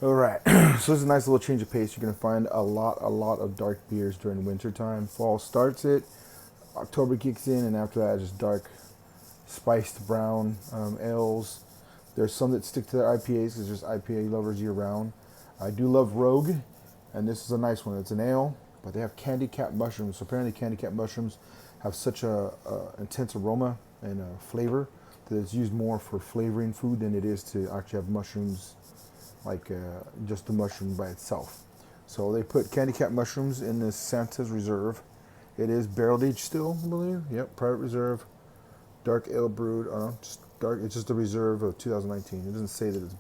All right, so this is a nice little change of pace. You're gonna find a lot of dark beers during winter time. Fall starts it, October kicks in, and after that, just dark, spiced brown ales. There's some that stick to their IPAs because there's IPA lovers year round. I do love Rogue, and this is a nice one. It's an ale, but they have candy cap mushrooms. So apparently, candy cap mushrooms have such a intense aroma and flavor that it's used more for flavoring food than it is to actually have mushrooms like just the mushroom by itself. So they put candy cap mushrooms in this Santa's Reserve. It is barrel aged still, I believe. Yep, private reserve, dark ale brewed. Just dark. It's just a reserve of 2019. It doesn't say that it's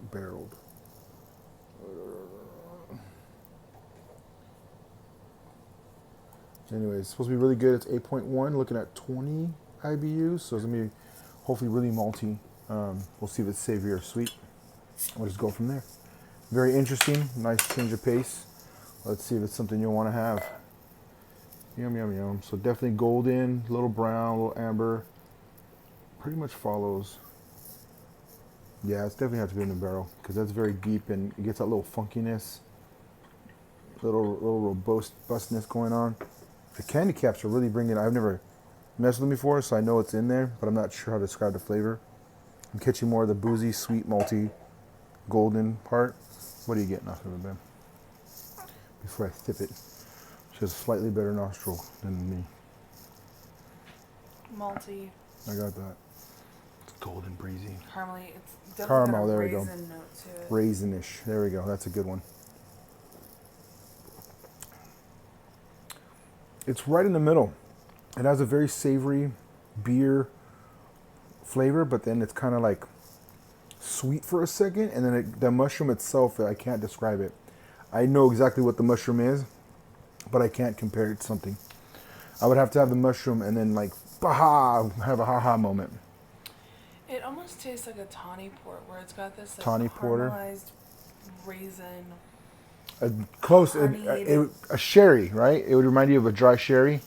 barreled. Anyways, it's supposed to be really good. It's 8.1, looking at 20 IBUs, so it's gonna be hopefully really malty. We'll see if it's savory or sweet. We'll just go from there. Very interesting, nice change of pace. Let's see if it's something you'll want to have. Yum, yum, yum. So definitely golden, a little brown, a little amber. Pretty much follows. Yeah, it's definitely have to be in the barrel because that's very deep and it gets that little funkiness, little robustness going on. The candy caps are really bringing. I've never messed with them before, so I know it's in there, but I'm not sure how to describe the flavor. I'm catching more of the boozy, sweet, malty, golden part. What are you getting off of it, Ben? Before I sip it, she has a slightly better nostril than me. Malty, I got that. It's golden, breezy. caramely. It's definitely Caramel, got a there we go. raisin note to it. Raisinish. There we go. That's a good one. It's right in the middle. It has a very savory beer flavor, but then it's kind of like sweet for a second, and then the mushroom itself, I can't describe it. I know exactly what the mushroom is, but I can't compare it to something. I would have to have the mushroom and then like, baha, have a ha-ha moment. It almost tastes like a tawny port, where it's got this like Tawny porter. caramelized raisin. A close, Honeyed. a sherry, right? It would remind you of a dry sherry.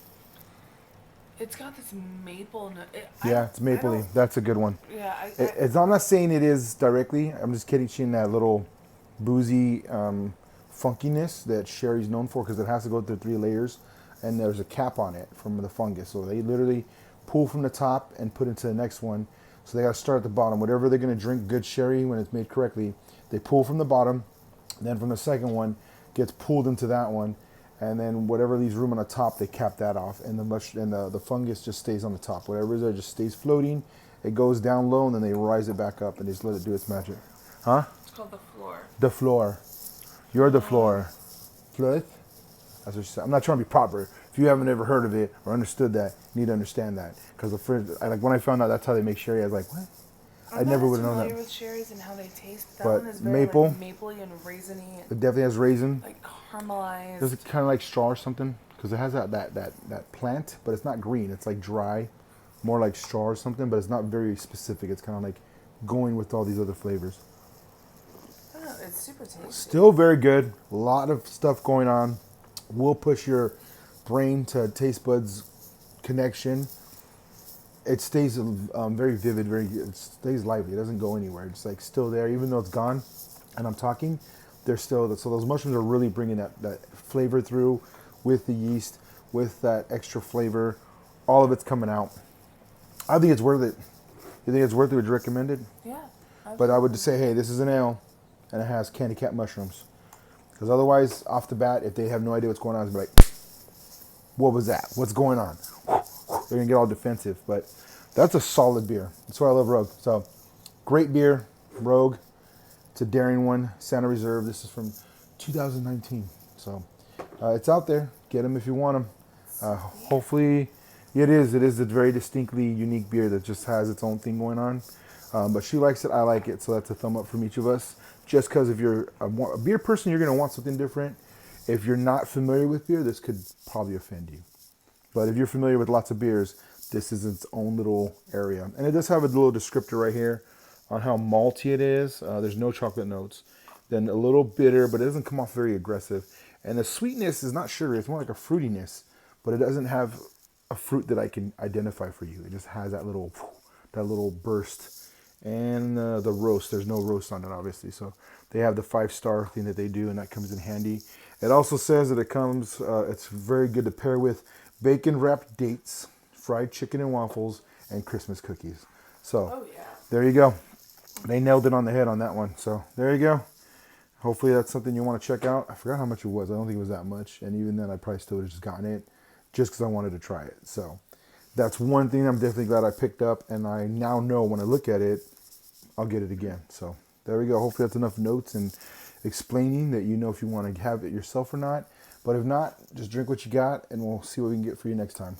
It's got this maple note. Yeah, it's mapley. That's a good one. Yeah, I'm not saying it is directly. I'm just catching that little boozy funkiness that sherry's known for because it has to go through 3 layers, and there's a cap on it from the fungus. So they literally pull from the top and put into the next one. So they got to start at the bottom. Whatever they're going to drink, good sherry when it's made correctly, they pull from the bottom. Then from the second one, gets pulled into that one, and then whatever leaves room on the top, they cap that off, and the fungus just stays on the top. Whatever is there just stays floating. It goes down low, and then they rise it back up, and they just let it do its magic. Huh? it's called the floor. The floor. You're the floor. Floor? That's what she said. I'm not trying to be proper. If you haven't ever heard of it or understood that, you need to understand that. Because like when I found out that's how they make sherry, I was like, what? I never would have known that. I'm not as familiar with sherries and how they taste. That But one is very maple. like mapley and raisiny, It and definitely has raisin. like caramelized. Does it kind of like straw or something? Because it has that plant, but it's not green. It's like dry, more like straw or something. But it's not very specific. It's kind of like going with all these other flavors. I don't know, it's super tasty. Still very good. A lot of stuff going on. Will push your brain to taste buds connection. It stays very vivid, it stays lively. It doesn't go anywhere. It's like still there, even though it's gone. And I'm talking, they're still. So those mushrooms are really bringing that flavor through with the yeast, with that extra flavor. All of it's coming out. I think it's worth it. You think it's worth it? Would you recommend it? Yeah. But I would say, hey, this is an ale, and it has candy cap mushrooms. Because otherwise, off the bat, if they have no idea what's going on, it's like, what was that? What's going on? They're going to get all defensive. But that's a solid beer. That's why I love Rogue. So, great beer, Rogue. It's a daring one, Santa Reserve. This is from 2019. So, it's out there. Get them if you want them. Hopefully, it is. It is a very distinctly unique beer that just has its own thing going on. But she likes it. I like it. So, that's a thumb up from each of us. Just because if you're a beer person, you're going to want something different. If you're not familiar with beer, this could probably offend you. But if you're familiar with lots of beers, this is its own little area. And it does have a little descriptor right here on how malty it is. There's no chocolate notes. Then a little bitter, but it doesn't come off very aggressive. And the sweetness is not sugary. It's more like a fruitiness. But it doesn't have a fruit that I can identify for you. It just has that little burst. and the roast. There's no roast on it, obviously. So they have the 5-star thing that they do, and that comes in handy. It also says that it comes. It's very good to pair with bacon wrapped dates, fried chicken and waffles, and Christmas cookies. So Oh yeah. there you go. They nailed it on the head on that one. So there you go. Hopefully that's something you want to check out. I forgot how much it was. I don't think it was that much. And even then, I probably still would have just gotten it just because I wanted to try it. So that's one thing I'm definitely glad I picked up. And I now know when I look at it, I'll get it again. So there we go. Hopefully that's enough notes and explaining that you know if you want to have it yourself or not. But if not, just drink what you got and we'll see what we can get for you next time.